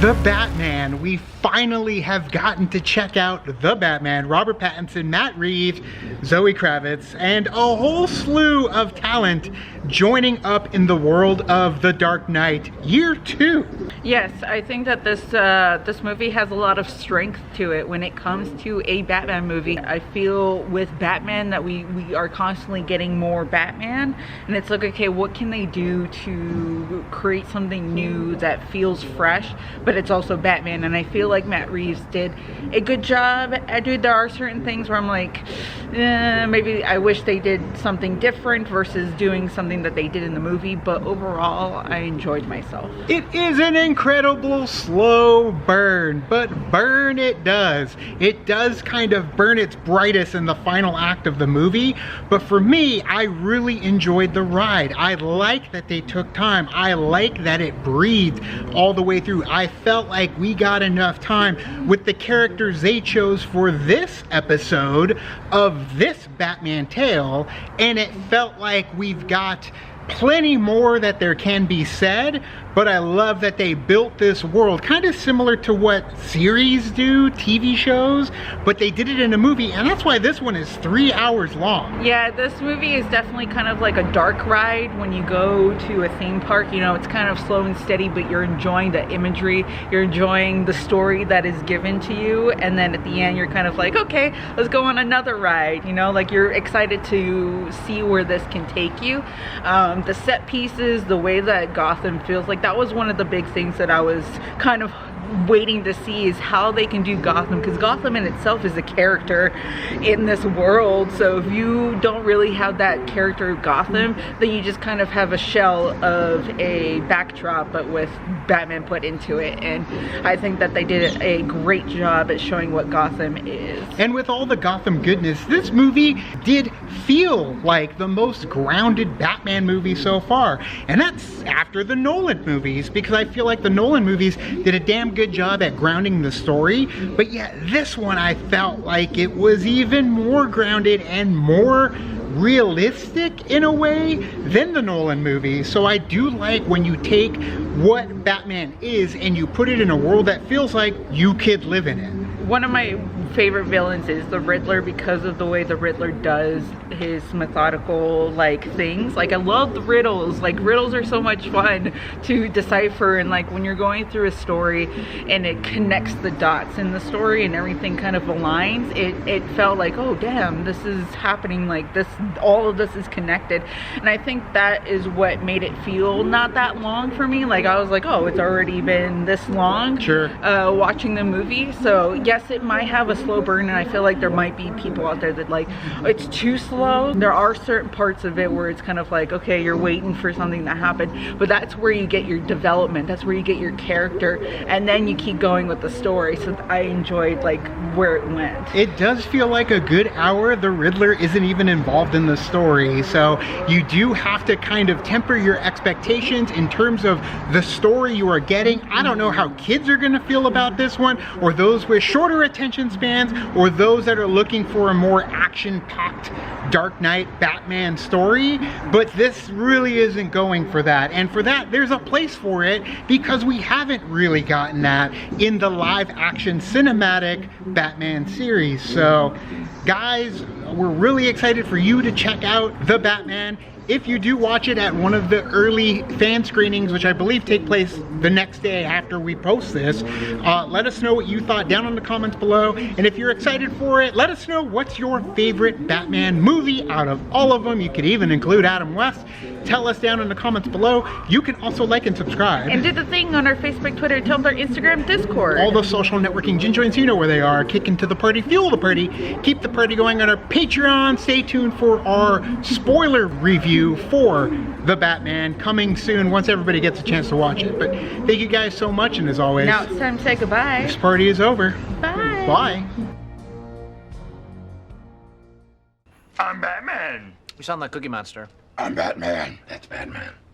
The Batman. We finally have gotten to check out The Batman. Robert Pattinson, Matt Reeves, Zoe Kravitz, and a whole slew of talent joining up in the world of The Dark Knight, year 2. Yes, I think that this movie has a lot of strength to it when it comes to a Batman movie. I feel with Batman that we are constantly getting more Batman, and it's like, okay, what can they do to create something new that feels fresh, but it's also Batman? And I feel like Matt Reeves did a good job. There are certain things where I'm like, maybe I wish they did something different versus doing something that they did in the movie, but overall, I enjoyed myself. It is an incredible slow burn, but burn it does. It does kind of burn its brightest in the final act of the movie, but for me, I really enjoyed the ride. I like that they took time. I like that it breathed all the way through. I felt like we got enough time with the characters they chose for this episode of this Batman tale, and it felt like we've got plenty more that there can be said, but I love that they built this world kind of similar to what series do, TV shows, but they did it in a movie, and that's why this one is 3 hours long. Yeah, this movie is definitely kind of like a dark ride when you go to a theme park. You know, it's kind of slow and steady, but you're enjoying the imagery, you're enjoying the story that is given to you, and then at the end you're kind of like, okay, let's go on another ride, you know, like you're excited to see where this can take you. The set pieces, the way that Gotham feels, like that was one of the big things that I was kind of waiting to see, is how they can do Gotham, because Gotham in itself is a character in this world. So if you don't really have that character of Gotham, then you just kind of have a shell of a backdrop, but with Batman put into it. And I think that they did a great job at showing what Gotham is. And with all the Gotham goodness, this movie did feel like the most grounded Batman movie so far. And that's after the Nolan movies, because I feel like the Nolan movies did a damn good job at grounding the story, but yet this one I felt like it was even more grounded and more realistic in a way than the Nolan movies. So I do like when you take what Batman is and you put it in a world that feels like you could live in it. One of my favorite villains is the Riddler, because of the way the Riddler does his methodical like things. Like I love the riddles. Like riddles are so much fun to decipher, and like when you're going through a story and it connects the dots in the story and everything kind of aligns, it felt like, oh damn, this is happening, like this, all of this is connected. And I think that is what made it feel not that long for me. Like I was like, oh, it's already been this long. Sure. Watching the movie. So yes, it might have a slow burn, and I feel like there might be people out there that like, it's too slow. There are certain parts of it where it's kind of like, okay, you're waiting for something to happen, but that's where you get your development, that's where you get your character, and then you keep going with the story. So I enjoyed like where it went. It does feel like a good hour. The Riddler isn't even involved in the story, so you do have to kind of temper your expectations in terms of the story you are getting. I don't know how kids are going to feel about this one, or those with shorter attention spans, or those that are looking for a more action-packed Dark Knight Batman story, but this really isn't going for that. And for that, there's a place for it, because we haven't really gotten that in the live-action cinematic Batman series. So guys, we're really excited for you to check out The Batman. If you do watch it at one of the early fan screenings, which I believe take place the next day after we post this, let us know what you thought down in the comments below. And if you're excited for it, let us know what's your favorite Batman movie out of all of them. You could even include Adam West. Tell us down in the comments below. You can also like and subscribe. And do the thing on our Facebook, Twitter, Tumblr, Instagram, Discord. All the social networking gin joints, you know where they are. Kick into the party, fuel the party, keep the party going on our Patreon. Stay tuned for our spoiler review for The Batman coming soon once everybody gets a chance to watch it. But thank you guys so much, and as always, now it's time to say goodbye. This party is over. Bye. Bye. I'm Batman. You sound like Cookie Monster. I'm Batman. That's Batman.